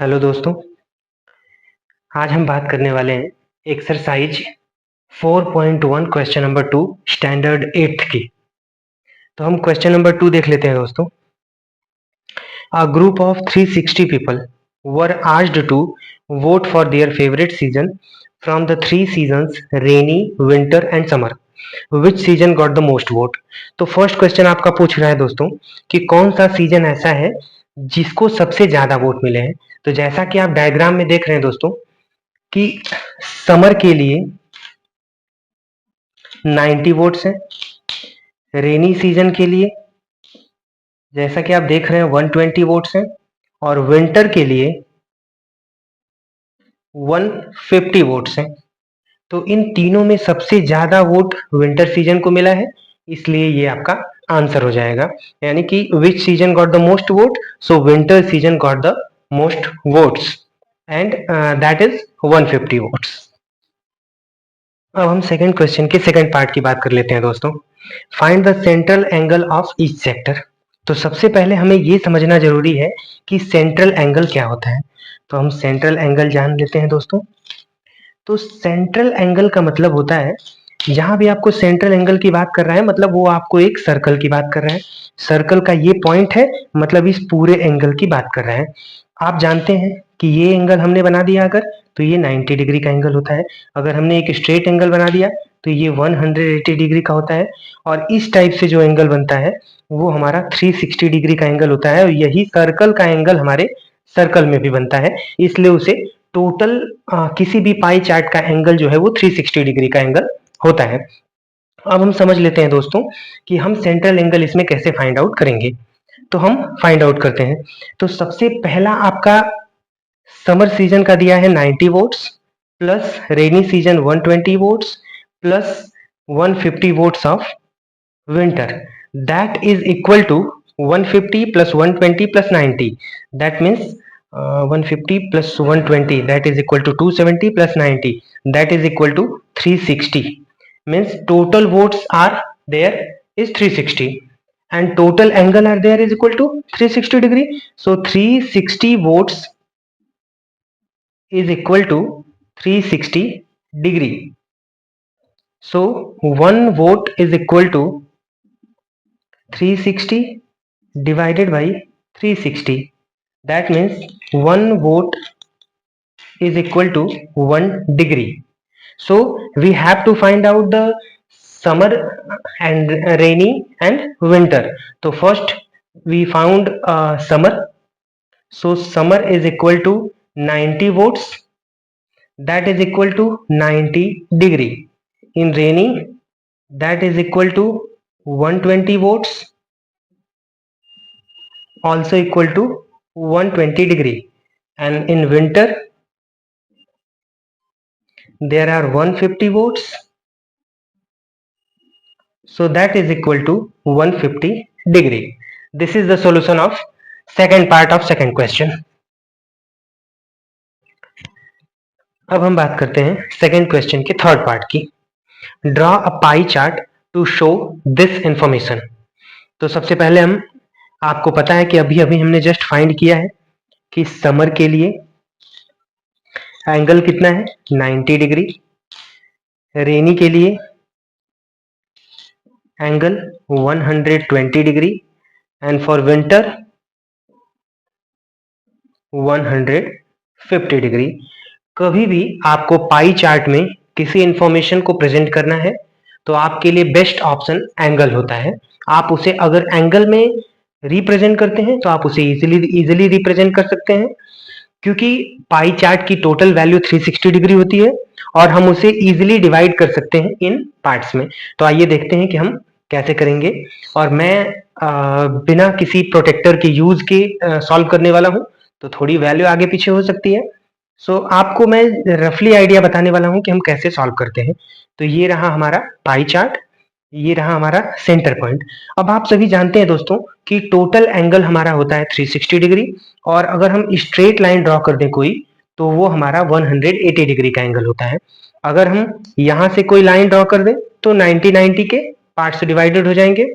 Hello दोस्तों, आज हम बात करने वाले हैं exercise 4.1 question number 2 standard 8th की। तो हम क्वेश्चन नंबर 2 देख लेते हैं दोस्तों। A group of 360 people were asked to vote for their favorite season from the three seasons rainy, winter and summer. Which season got the most vote? तो first question आपका पूछ रहा है दोस्तों कि कौन सा सीजन ऐसा है जिसको सबसे ज्यादा वोट मिले हैं। तो जैसा कि आप डायग्राम में देख रहे हैं दोस्तों कि समर के लिए 90 वोट्स हैं, रेनी सीजन के लिए जैसा कि आप देख रहे हैं 120 वोट्स हैं और विंटर के लिए 150 वोट्स हैं। तो इन तीनों में सबसे ज्यादा वोट विंटर सीजन को मिला है, इसलिए ये आपका आंसर हो जाएगा। यानी कि विच season got the most vote, so winter season got the most votes and that is 150 votes. अब हम सेकंड क्वेश्चन के सेकंड पार्ट की बात कर लेते हैं दोस्तों। Find the central angle of each sector. तो सबसे पहले हमें ये समझना जरूरी है कि सेंट्रल एंगल क्या होता है। तो हम सेंट्रल एंगल जान लेते हैं दोस्तों। तो सेंट्रल एंगल का मतलब होता है, जहां भी आपको सेंट्रल एंगल की बात कर रहा है मतलब वो आपको एक सर्कल की बात कर रहा है। सर्कल का ये पॉइंट है, मतलब इस पूरे एंगल की बात कर रहा है। आप जानते हैं कि ये एंगल हमने बना दिया अगर, तो ये 90 डिग्री का एंगल होता है। अगर हमने एक स्ट्रेट एंगल बना दिया तो ये 180 डिग्री का होता है। और इस टाइप से जो एंगल बनता है वो हमारा 360 डिग्री का एंगल होता है। और यही सर्कल का एंगल हमारे सर्कल में भी बनता है, इसलिए उसे टोटल किसी भी पाई चार्ट का एंगल जो है वो 360 डिग्री का एंगल होता है। अब हम समझ लेते हैं दोस्तों कि हम सेंट्रल एंगल इसमें कैसे फाइंड आउट करेंगे। तो हम फाइंड आउट करते हैं। तो सबसे पहला आपका समर सीजन का दिया है 90 votes plus rainy season 120 votes plus 150 votes of winter, that is equal to 150 plus 120 plus 90, that means 150 plus 120 that is equal to 270 plus 90 that is equal to 360, means total votes are there is 360 and total angle are there is equal to 360 degree. So 360 votes is equal to 360 degree. So one vote is equal to 360 divided by 360, that means one vote is equal to 1 degree. So we have to find out the summer and rainy and winter. So first we found summer, so summer is equal to 90 votes, that is equal to 90 degree. In rainy, that is equal to 120 votes, also equal to 120 degree. And in winter there are 150 votes, so that is equal to 150 degree. This is the solution of second part of second question. अब हम बात करते हैं second question के third part की। Draw a pie chart to show this information. तो सबसे पहले हम, आपको पता है कि अभी अभी हमने जस्ट फाइंड किया है कि समर के लिए एंगल कितना है 90 डिग्री, रेनी के लिए angle 120 degree and for winter 150 degree. कभी भी आपको पाई चार्ट में किसी इंफॉर्मेशन को प्रेजेंट करना है तो आपके लिए बेस्ट ऑप्शन एंगल होता है। आप उसे अगर एंगल में रिप्रेजेंट करते हैं तो आप उसे इजीली रिप्रेजेंट कर सकते हैं, क्योंकि पाई चार्ट की टोटल वैल्यू 360 डिग्री होती है और हम उसे इजीली डिवाइड कर सकते हैं इन पार्ट्स में। तो आइए देखते हैं कि हम कैसे करेंगे। और मैं बिना किसी प्रोटेक्टर के यूज के सॉल्व करने वाला हूं, तो थोड़ी वैल्यू आगे पीछे हो सकती है। सो आपको मैं रफली आइडिया बताने वाला हूं कि हम कैसे सॉल्व करते हैं। तो ये रहा हमारा पाई चार्ट, ये रहा हमारा सेंटर पॉइंट। अब आप सभी जानते हैं दोस्तों कि टोटल एंगल हमारा होता है 360 डिग्री, और अगर हम स्ट्रेट लाइन ड्रॉ कर दें कोई, तो वो हमारा 180 डिग्री का एंगल होता है। अगर हम यहां से कोई लाइन ड्रॉ कर दें तो 90 के पार्ट से डिवाइडेड हो जाएंगे।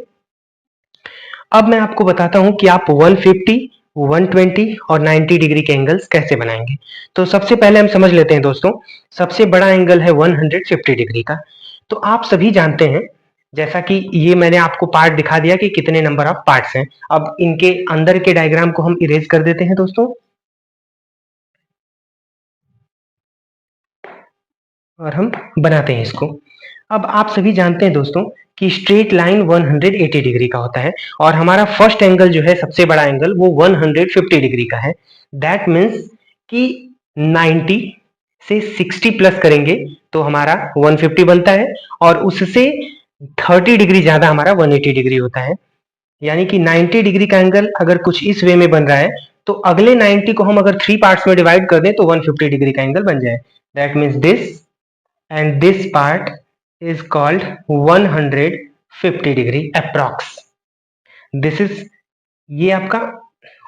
अब मैं आपको बताता हूं कि आप 150 120 और 90 डिग्री के एंगल्स कैसे बनाएंगे। तो सबसे पहले हम समझ लेते हैं दोस्तों, सबसे बड़ा एंगल है 150 डिग्री का। तो आप सभी जानते हैं, जैसा कि ये मैंने आपको पार्ट दिखा दिया कि कितने नंबर ऑफ पार्ट्स हैं। अब इनके अंदर के डायग्राम को हम इरेज कर देते हैं दोस्तों, और हम बनाते हैं इसको। अब आप सभी जानते हैं दोस्तों कि स्ट्रेट लाइन 180 डिग्री का होता है, और हमारा फर्स्ट एंगल जो है, सबसे बड़ा एंगल, वो 150 डिग्री का है। दैट मीन्स कि 90 से 60 प्लस करेंगे तो हमारा 150 बनता है, और उससे 30 डिग्री ज्यादा हमारा 180 डिग्री होता है। यानी कि 90 डिग्री का एंगल अगर कुछ इस वे में बन रहा है, तो अगले 90 को हम अगर 3 पार्ट्स में डिवाइड कर दें तो 150 डिग्री का एंगल बन जाए। That means this, and this part is called 150 degree approx. This is, ये आपका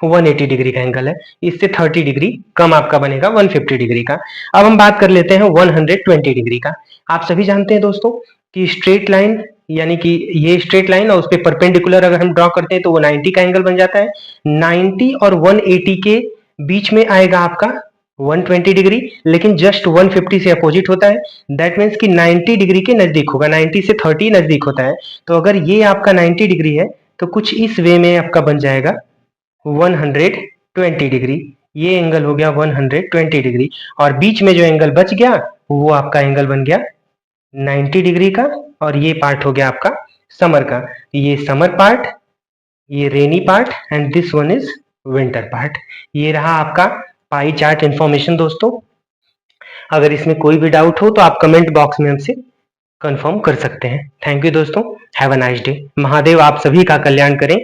180 डिग्री का एंगल है, इससे 30 डिग्री कम आपका बनेगा 150 डिग्री का। अब हम बात कर लेते हैं 120 डिग्री का। आप सभी जानते हैं दोस्तों कि स्ट्रेट लाइन, यानी कि ये स्ट्रेट लाइन और उस पर परपेंडिकुलर अगर हम ड्रॉ करते हैं तो वो 90 का एंगल बन जाता है। 90 और 180 के बीच में आएगा आपका 120 डिग्री, लेकिन जस्ट 150 से अपोजिट होता है। दैट मीन्स कि 90 डिग्री के नजदीक होगा, 90 से 30 नजदीक होता है। तो अगर ये आपका 90 डिग्री है तो कुछ इस वे में आपका बन जाएगा 120 डिग्री। ये एंगल हो गया 120 डिग्री, और बीच में जो एंगल बच गया वो आपका एंगल बन गया 90 डिग्री का, और ये पार्ट हो गया आपका समर का। ये समर पार्ट, ये rainy part, and this one is winter part. ये रहा आपका पाई चार्ट इंफॉर्मेशन दोस्तों। अगर इसमें कोई भी डाउट हो तो आप कमेंट बॉक्स में हमसे कंफर्म कर सकते हैं। थैंक यू दोस्तों, have a nice day. Mahadev आप सभी का कल्याण करें।